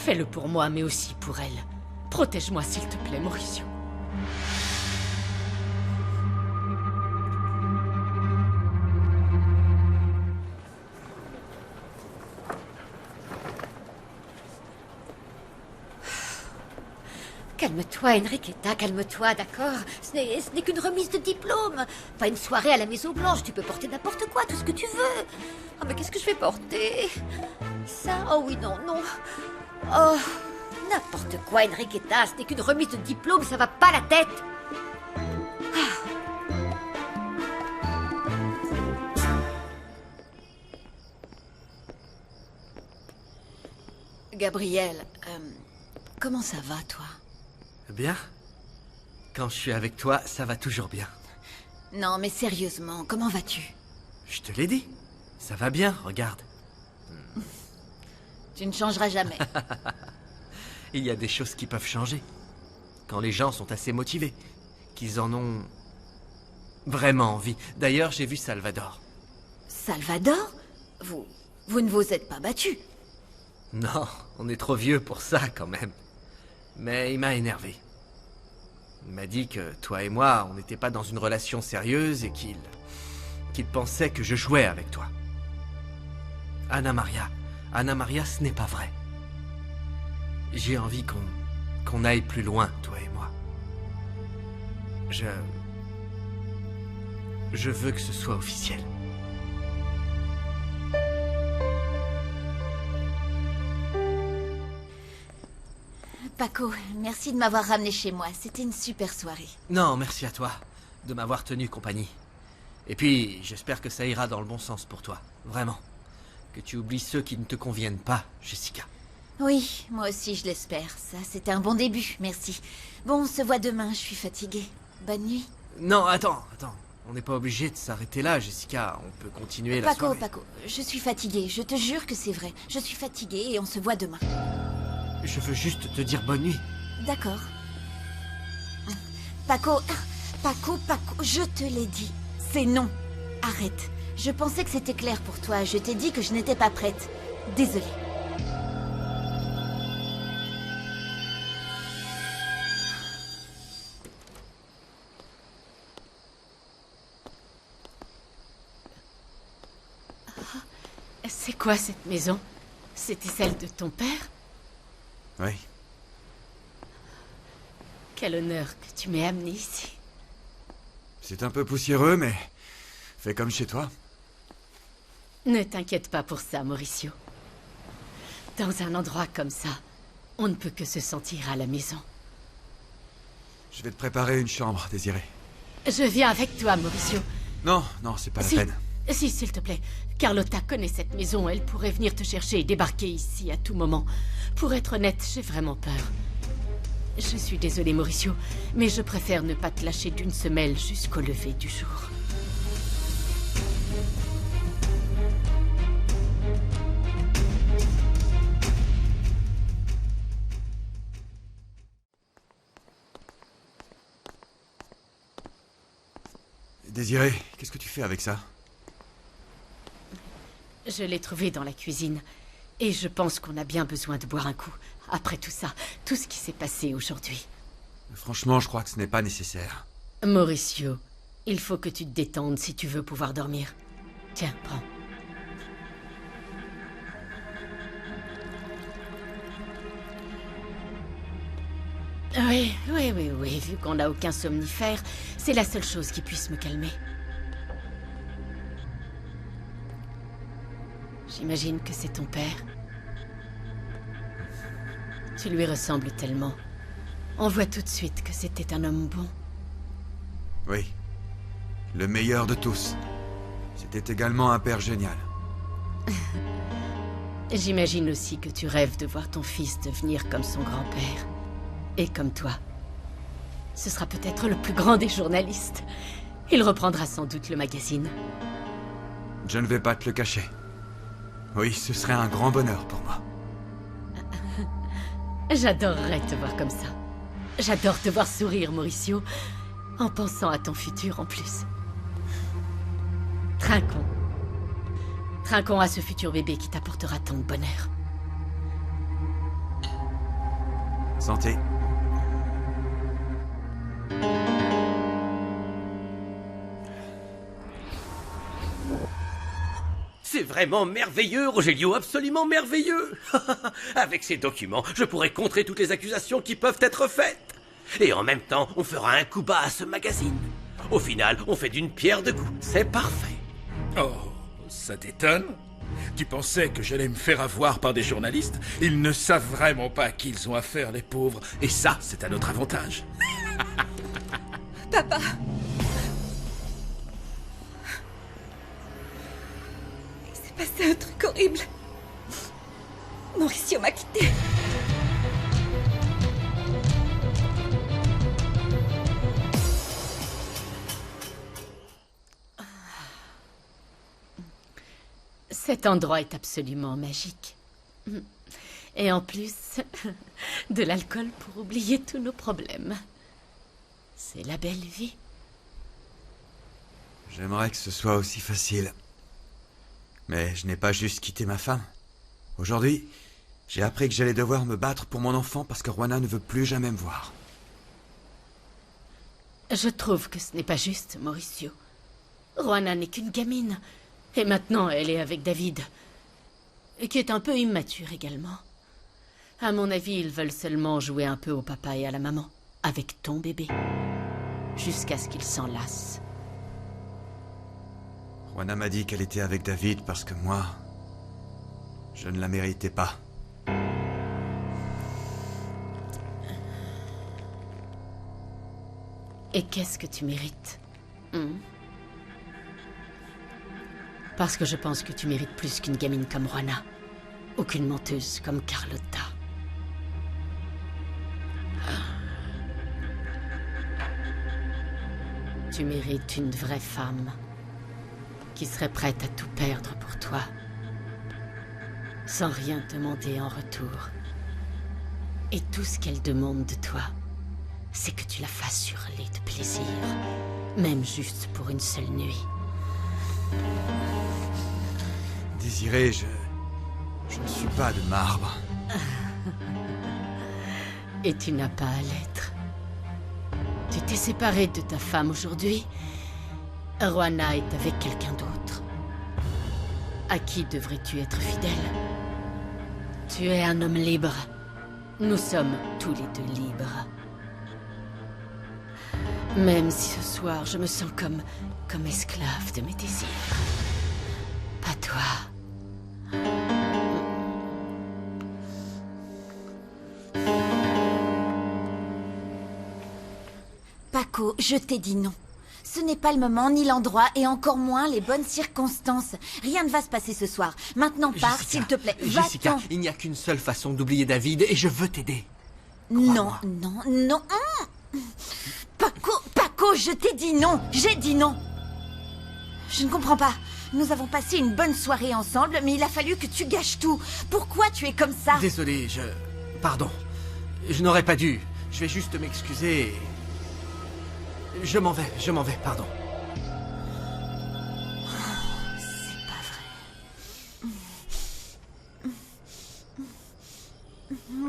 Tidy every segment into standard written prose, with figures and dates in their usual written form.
Fais-le pour moi, mais aussi pour elle. Protège-moi, s'il te plaît, Mauricio. Calme-toi, Enriqueta, calme-toi, d'accord? Ce n'est qu'une remise de diplôme. Pas une soirée à la Maison Blanche. Tu peux porter n'importe quoi, tout ce que tu veux. Oh, mais qu'est-ce que je vais porter? Ça? Oh oui, non, non. Oh, n'importe quoi, Enriqueta. Ce n'est qu'une remise de diplôme, ça va pas la tête. Gabriel, comment ça va, toi? Bien. Quand je suis avec toi, ça va toujours bien. Non, mais sérieusement, comment vas-tu? Je te l'ai dit. Ça va bien, regarde. Tu ne changeras jamais. Il y a des choses qui peuvent changer. Quand les gens sont assez motivés. Qu'ils en ont... vraiment envie. D'ailleurs, j'ai vu Salvador. Salvador? Vous ne vous êtes pas battu? Non, on est trop vieux pour ça, quand même. Mais il m'a énervé. Il m'a dit que toi et moi, on n'était pas dans une relation sérieuse et qu'il pensait que je jouais avec toi. Anna Maria, ce n'est pas vrai. J'ai envie qu'on aille plus loin, toi et moi. Je veux que ce soit officiel. Paco, merci de m'avoir ramené chez moi. C'était une super soirée. Non, merci à toi de m'avoir tenu compagnie. Et puis, j'espère que ça ira dans le bon sens pour toi. Vraiment. Que tu oublies ceux qui ne te conviennent pas, Jessica. Oui, moi aussi je l'espère. Ça, c'était un bon début, merci. Bon, on se voit demain, je suis fatiguée. Bonne nuit. Non, attends. On n'est pas obligé de s'arrêter là, Jessica. On peut continuer la soirée. Paco, je suis fatiguée. Je te jure que c'est vrai. Je suis fatiguée et on se voit demain. Je veux juste te dire bonne nuit. D'accord. Paco, je te l'ai dit. C'est non. Arrête. Je pensais que c'était clair pour toi. Je t'ai dit que je n'étais pas prête. Désolée. C'est quoi cette maison? C'était celle de ton père? Oui. Quel honneur que tu m'aies amené ici. C'est un peu poussiéreux, mais fais comme chez toi. Ne t'inquiète pas pour ça, Mauricio. Dans un endroit comme ça, on ne peut que se sentir à la maison. Je vais te préparer une chambre, Désiré. Je viens avec toi, Mauricio. Non, c'est pas la peine. Si, s'il te plaît. Carlotta connaît cette maison, elle pourrait venir te chercher et débarquer ici à tout moment. Pour être honnête, j'ai vraiment peur. Je suis désolée, Mauricio, mais je préfère ne pas te lâcher d'une semelle jusqu'au lever du jour. Désiré, qu'est-ce que tu fais avec ça? Je l'ai trouvé dans la cuisine. Et je pense qu'on a bien besoin de boire un coup. Après tout ça, tout ce qui s'est passé aujourd'hui. Franchement, je crois que ce n'est pas nécessaire. Mauricio, il faut que tu te détendes si tu veux pouvoir dormir. Tiens, prends. Oui, vu qu'on n'a aucun somnifère, c'est la seule chose qui puisse me calmer. J'imagine que c'est ton père. Tu lui ressembles tellement. On voit tout de suite que c'était un homme bon. Oui. Le meilleur de tous. C'était également un père génial. J'imagine aussi que tu rêves de voir ton fils devenir comme son grand-père. Et comme toi. Ce sera peut-être le plus grand des journalistes. Il reprendra sans doute le magazine. Je ne vais pas te le cacher. Oui, ce serait un grand bonheur pour moi. J'adorerais te voir comme ça. J'adore te voir sourire, Mauricio, en pensant à ton futur en plus. Trinquons. Trinquons à ce futur bébé qui t'apportera tant de bonheur. Santé. C'est vraiment merveilleux, Rogelio, absolument merveilleux. Avec ces documents, je pourrai contrer toutes les accusations qui peuvent être faites. Et en même temps, on fera un coup bas à ce magazine. Au final, on fait d'une pierre deux coups. C'est parfait. Oh, ça t'étonne? Tu pensais que j'allais me faire avoir par des journalistes? Ils ne savent vraiment pas à qui ils ont affaire, les pauvres. Et ça, c'est à notre avantage. Papa! Il s'est passé un truc horrible. Mauricio m'a quitté. Cet endroit est absolument magique. Et en plus, de l'alcool pour oublier tous nos problèmes. C'est la belle vie. J'aimerais que ce soit aussi facile. Mais je n'ai pas juste quitté ma femme. Aujourd'hui, j'ai appris que j'allais devoir me battre pour mon enfant parce que Juana ne veut plus jamais me voir. Je trouve que ce n'est pas juste, Mauricio. Juana n'est qu'une gamine. Et maintenant, elle est avec David. Qui est un peu immature également. À mon avis, ils veulent seulement jouer un peu au papa et à la maman. Avec ton bébé. Jusqu'à ce qu'ils s'en lassent. Juana m'a dit qu'elle était avec David parce que moi, je ne la méritais pas. Et qu'est-ce que tu mérites? Parce que je pense que tu mérites plus qu'une gamine comme Juana. Ou qu'une menteuse comme Carlotta. Tu mérites une vraie femme. Qui serait prête à tout perdre pour toi. Sans rien demander en retour. Et tout ce qu'elle demande de toi, c'est que tu la fasses hurler de plaisir. Même juste pour une seule nuit. Désiré, je ne suis pas de marbre. Et tu n'as pas à l'être. Tu t'es séparé de ta femme aujourd'hui. Juana est avec quelqu'un d'autre. À qui devrais-tu être fidèle? Tu es un homme libre. Nous sommes tous les deux libres. Même si ce soir je me sens comme esclave de mes désirs. Pas toi. Paco, je t'ai dit non. Ce n'est pas le moment, ni l'endroit, et encore moins les bonnes circonstances. Rien ne va se passer ce soir. Maintenant pars, s'il te plaît. Jessica, Va-t'en. il n'y a qu'une seule façon d'oublier David et je veux t'aider. Non, non, non. Paco, je t'ai dit non. J'ai dit non. Je ne comprends pas. Nous avons passé une bonne soirée ensemble, mais il a fallu que tu gâches tout. Pourquoi tu es comme ça? Désolé, Pardon. Je n'aurais pas dû. Je vais juste m'excuser et... Je m'en vais, pardon. C'est pas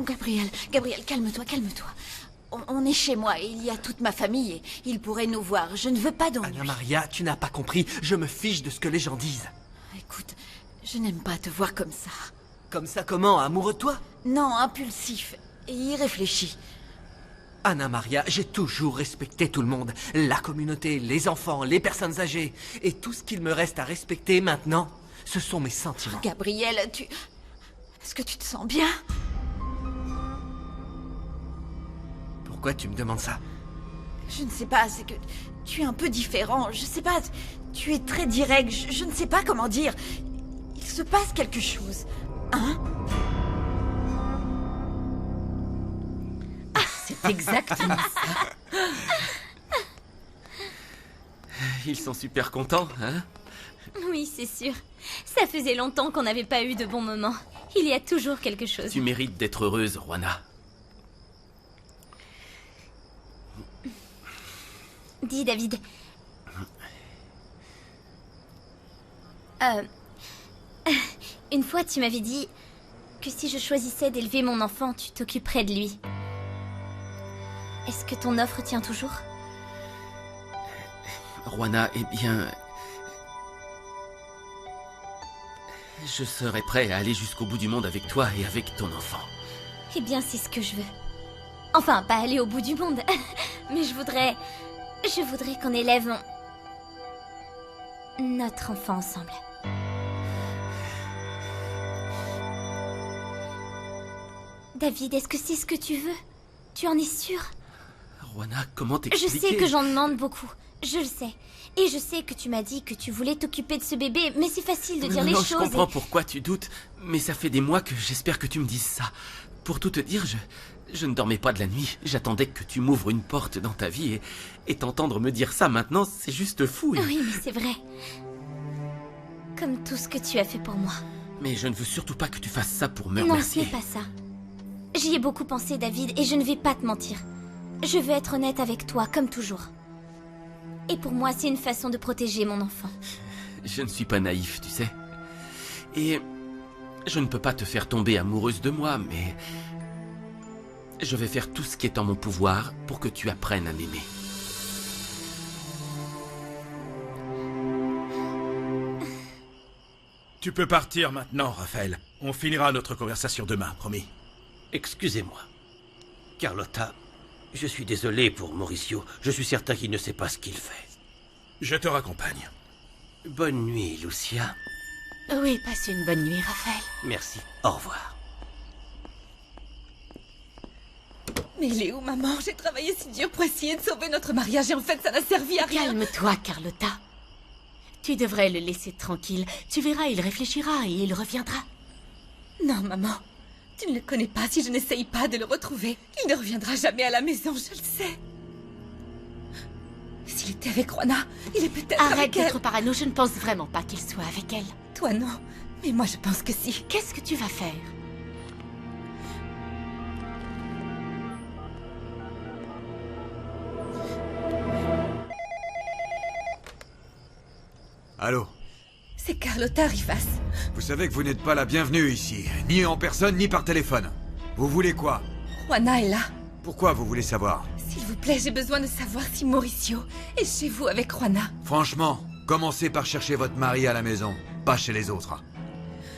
vrai. Gabriel, calme-toi. On est chez moi et il y a toute ma famille et ils pourraient nous voir. Je ne veux pas d'ennui. Anna Maria, tu n'as pas compris. Je me fiche de ce que les gens disent. Écoute, je n'aime pas te voir comme ça. Comme ça comment? Amoureux de toi? Non, impulsif et irréfléchi. Anna Maria, j'ai toujours respecté tout le monde. La communauté, les enfants, les personnes âgées. Et tout ce qu'il me reste à respecter maintenant, ce sont mes sentiments. Gabriel, Est-ce que tu te sens bien? Pourquoi tu me demandes ça? Je ne sais pas, c'est que tu es un peu différent. Je sais pas, tu es très direct. Je ne sais pas comment dire. Il se passe quelque chose. Hein? C'est exactement ça. Ils sont super contents, hein? Oui, c'est sûr. Ça faisait longtemps qu'on n'avait pas eu de bons moments. Il y a toujours quelque chose. Tu mérites d'être heureuse, Juana. Dis, David. Une fois, tu m'avais dit que si je choisissais d'élever mon enfant, tu t'occuperais de lui. Est-ce que ton offre tient toujours? Juana, eh bien... Je serais prêt à aller jusqu'au bout du monde avec toi et avec ton enfant. Eh bien, c'est ce que je veux. Enfin, pas aller au bout du monde. Mais je voudrais qu'on élève notre enfant ensemble. David, est-ce que c'est ce que tu veux? Tu en es sûr? Juana, comment Je t'expliquer? sais que j'en demande beaucoup. Je le sais. Et je sais que tu m'as dit que tu voulais t'occuper de ce bébé, mais c'est facile de dire les Non, choses. je comprends pourquoi tu doutes, mais ça fait des mois que j'espère que tu me dises ça. Pour tout te dire, je ne dormais pas de la nuit. J'attendais que tu m'ouvres une porte dans ta vie et t'entendre me dire ça maintenant, c'est juste fou. Oui, mais c'est vrai. Comme tout ce que tu as fait pour moi. Mais je ne veux surtout pas que tu fasses ça pour me Non, ce remercier. n'est pas ça. J'y ai beaucoup pensé, David, et je ne vais pas te mentir. Je veux être honnête avec toi, comme toujours. Et pour moi, c'est une façon de protéger mon enfant. Je ne suis pas naïf, tu sais. Et je ne peux pas te faire tomber amoureuse de moi, mais... je vais faire tout ce qui est en mon pouvoir pour que tu apprennes à m'aimer. Tu peux partir maintenant, Raphaël. On finira notre conversation demain, promis. Excusez-moi. Carlotta, je suis désolé pour Mauricio. Je suis certain qu'il ne sait pas ce qu'il fait. Je te raccompagne. Bonne nuit, Lucia. Oui, passe une bonne nuit, Raphaël. Merci. Au revoir. Mais il est où, maman? J'ai travaillé si dur pour essayer de sauver notre mariage et en fait, ça n'a servi à rien. Calme-toi, Carlotta. Tu devrais le laisser tranquille. Tu verras, il réfléchira et il reviendra. Non, maman. Tu ne le connais pas. Si je n'essaye pas de le retrouver, il ne reviendra jamais à la maison, je le sais. S'il était avec Juana, il est peut-être Arrête avec elle. d'être parano, je ne pense vraiment pas qu'il soit avec elle. Toi, non. Mais moi, je pense que si. Qu'est-ce que tu vas faire? Allô? C'est Carlotta Rivas. Vous savez que vous n'êtes pas la bienvenue ici, ni en personne, ni par téléphone. Vous voulez quoi? Juana est là. Pourquoi vous voulez savoir? S'il vous plaît, j'ai besoin de savoir si Mauricio est chez vous avec Juana. Franchement, commencez par chercher votre mari à la maison, pas chez les autres.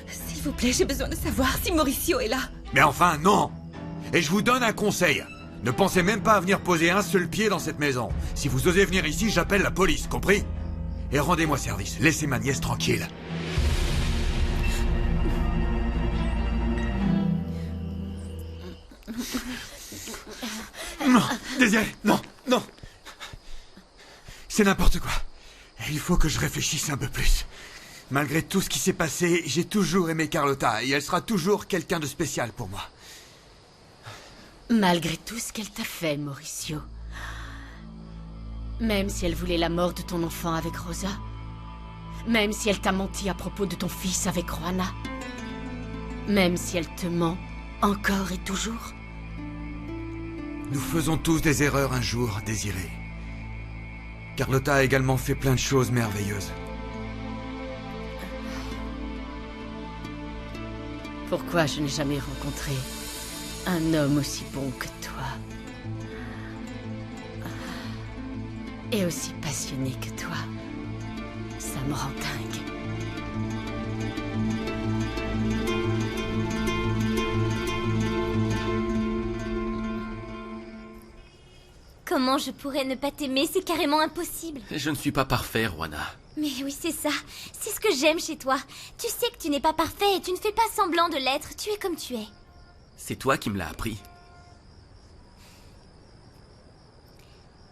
S'il vous plaît, j'ai besoin de savoir si Mauricio est là. Mais enfin, non! Et je vous donne un conseil. Ne pensez même pas à venir poser un seul pied dans cette maison. Si vous osez venir ici, j'appelle la police, compris? Et rendez-moi service, laissez ma nièce tranquille. Non, Désiré, non, non. C'est n'importe quoi. Il faut que je réfléchisse un peu plus. Malgré tout ce qui s'est passé, j'ai toujours aimé Carlotta et elle sera toujours quelqu'un de spécial pour moi. Malgré tout ce qu'elle t'a fait, Mauricio. Même si elle voulait la mort de ton enfant avec Rosa. Même si elle t'a menti à propos de ton fils avec Juana. Même si elle te ment encore et toujours. Nous faisons tous des erreurs un jour, Désiré. Carlotta a également fait plein de choses merveilleuses. Pourquoi je n'ai jamais rencontré un homme aussi bon que toi? Et aussi passionné que toi. Ça me rend dingue. Comment je pourrais ne pas t'aimer? C'est carrément impossible. Je ne suis pas parfait, Juana. Mais oui, c'est ça. C'est ce que j'aime chez toi. Tu sais que tu n'es pas parfait et tu ne fais pas semblant de l'être. Tu es comme tu es. C'est toi qui me l'as appris.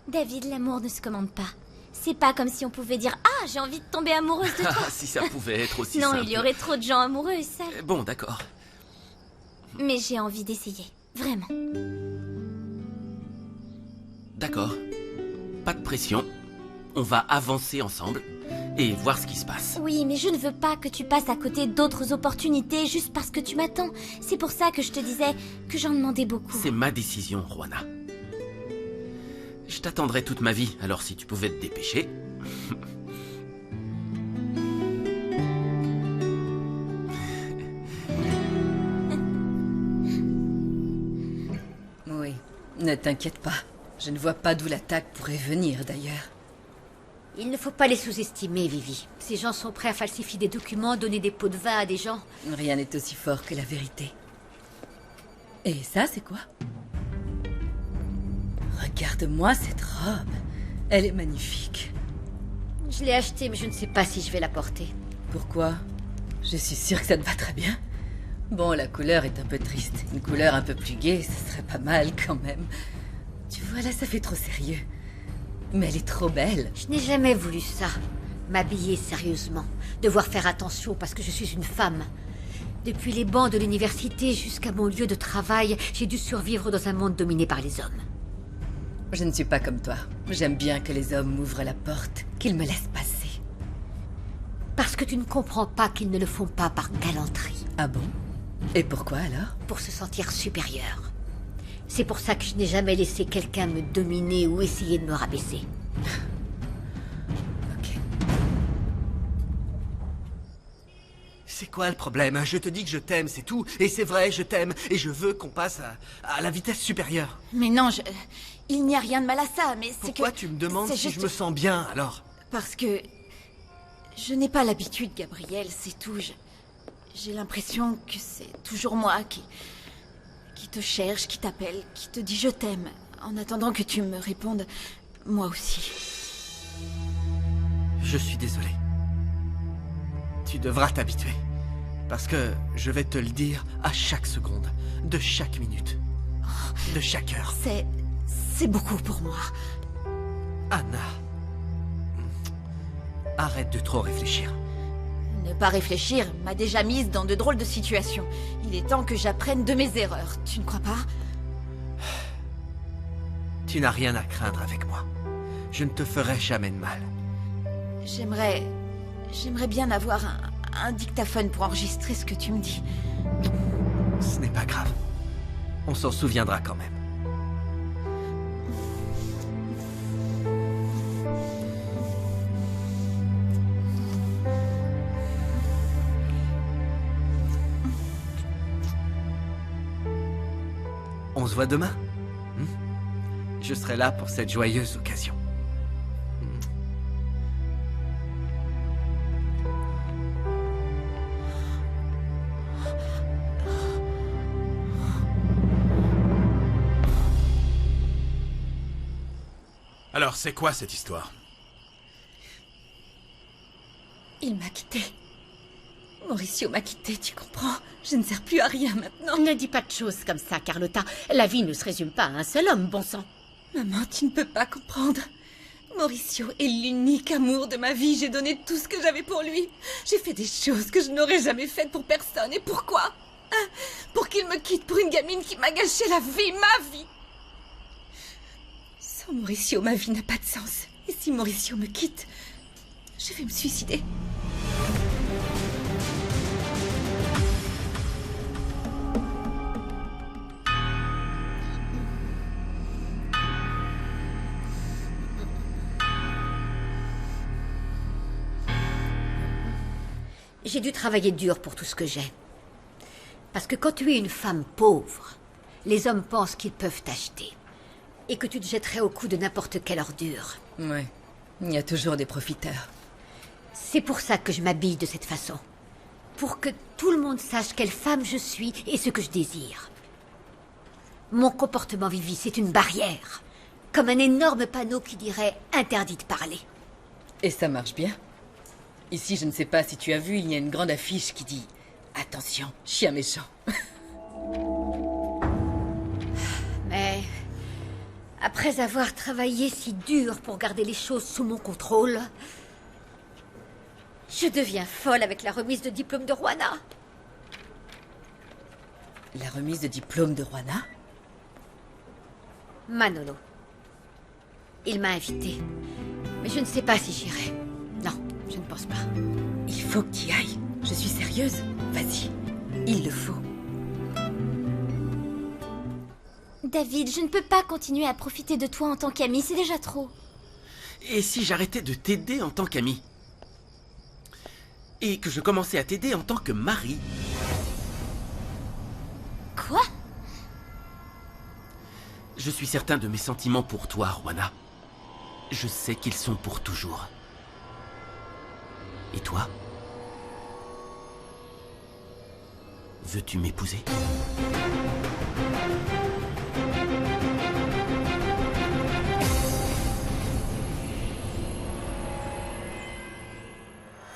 David, l'amour ne se commande pas. C'est pas comme si on pouvait dire « Ah, j'ai envie de tomber amoureuse de toi Ah, si ça pouvait être aussi !» Non, simple. il y aurait trop de gens amoureux et ça. Bon, d'accord. Mais j'ai envie d'essayer. Vraiment. D'accord. Pas de pression. On va avancer ensemble et voir ce qui se passe. Oui, mais je ne veux pas que tu passes à côté d'autres opportunités juste parce que tu m'attends. C'est pour ça que je te disais que j'en demandais beaucoup. C'est ma décision, Juana. Je t'attendrai toute ma vie, alors si tu pouvais te dépêcher... Oui, ne t'inquiète pas. Je ne vois pas d'où l'attaque pourrait venir, d'ailleurs. Il ne faut pas les sous-estimer, Vivi. Ces gens sont prêts à falsifier des documents, donner des pots de vin à des gens. Rien n'est aussi fort que la vérité. Et ça, c'est quoi? Regarde-moi cette robe. Elle est magnifique. Je l'ai achetée, mais je ne sais pas si je vais la porter. Pourquoi? Je suis sûre que ça te va très bien. Bon, la couleur est un peu triste. Une couleur un peu plus gaie, ce serait pas mal quand même. Tu vois, là, ça fait trop sérieux. Mais elle est trop belle. Je n'ai jamais voulu ça. M'habiller sérieusement. Devoir faire attention parce que je suis une femme. Depuis les bancs de l'université jusqu'à mon lieu de travail, j'ai dû survivre dans un monde dominé par les hommes. Je ne suis pas comme toi. J'aime bien que les hommes m'ouvrent la porte, qu'ils me laissent passer. Parce que tu ne comprends pas qu'ils ne le font pas par galanterie. Ah bon? Et pourquoi alors? Pour se sentir supérieur. C'est pour ça que je n'ai jamais laissé quelqu'un me dominer ou essayer de me rabaisser. Ok. C'est quoi le problème? Je te dis que je t'aime, c'est tout. Et c'est vrai, je t'aime. Et je veux qu'on passe à la vitesse supérieure. Mais non, il n'y a rien de mal à ça, mais c'est que... Pourquoi tu me demandes c'est si juste- je me sens bien, alors? Parce que... Je n'ai pas l'habitude, Gabriel, c'est tout. J'ai l'impression que c'est toujours moi qui te cherche, qui t'appelle, qui te dit je t'aime, en attendant que tu me répondes moi aussi. Je suis désolé. Tu devras t'habituer. Parce que je vais te le dire à chaque seconde, de chaque minute, de chaque heure. C'est beaucoup pour moi. Anna, arrête de trop réfléchir. Ne pas réfléchir m'a déjà mise dans de drôles de situations. Il est temps que j'apprenne de mes erreurs, tu ne crois pas? Tu n'as rien à craindre avec moi. Je ne te ferai jamais de mal. J'aimerais bien avoir un dictaphone pour enregistrer ce que tu me dis. Ce n'est pas grave. On s'en souviendra quand même. On se voit demain? Je serai là pour cette joyeuse occasion. Alors, c'est quoi cette histoire? Il m'a quitté. Mauricio m'a quitté, tu comprends? Je ne sers plus à rien maintenant. Ne dis pas de choses comme ça, Carlotta. La vie ne se résume pas à un seul homme, bon sang. Maman, tu ne peux pas comprendre. Mauricio est l'unique amour de ma vie. J'ai donné tout ce que j'avais pour lui. J'ai fait des choses que je n'aurais jamais faites pour personne. Et pourquoi? Hein? Pour qu'il me quitte pour une gamine qui m'a gâché la vie, ma vie. Sans Mauricio, ma vie n'a pas de sens. Et si Mauricio me quitte, je vais me suicider. J'ai dû travailler dur pour tout ce que j'ai. Parce que quand tu es une femme pauvre, les hommes pensent qu'ils peuvent t'acheter. Et que tu te jetterais au cou de n'importe quelle ordure. Ouais, il y a toujours des profiteurs. C'est pour ça que je m'habille de cette façon. Pour que tout le monde sache quelle femme je suis et ce que je désire. Mon comportement, Vivi, c'est une barrière. Comme un énorme panneau qui dirait « interdit de parler ». Et ça marche bien. Ici, je ne sais pas si tu as vu, il y a une grande affiche qui dit « Attention, chien méchant ». Mais après avoir travaillé si dur pour garder les choses sous mon contrôle, je deviens folle avec la remise de diplôme de Juana. La remise de diplôme de Juana? Manolo. Il m'a invité. Mais je ne sais pas si j'irai. Non, je ne pense pas. Il faut que tu y ailles. Je suis sérieuse. Vas-y, il le faut. David, je ne peux pas continuer à profiter de toi en tant qu'ami, c'est déjà trop. Et si j'arrêtais de t'aider en tant qu'ami? Et que je commençais à t'aider en tant que mari? Quoi? Je suis certain de mes sentiments pour toi, Juana. Je sais qu'ils sont pour toujours. Et toi? Veux-tu m'épouser?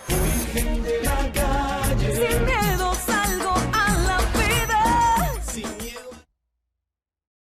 We can do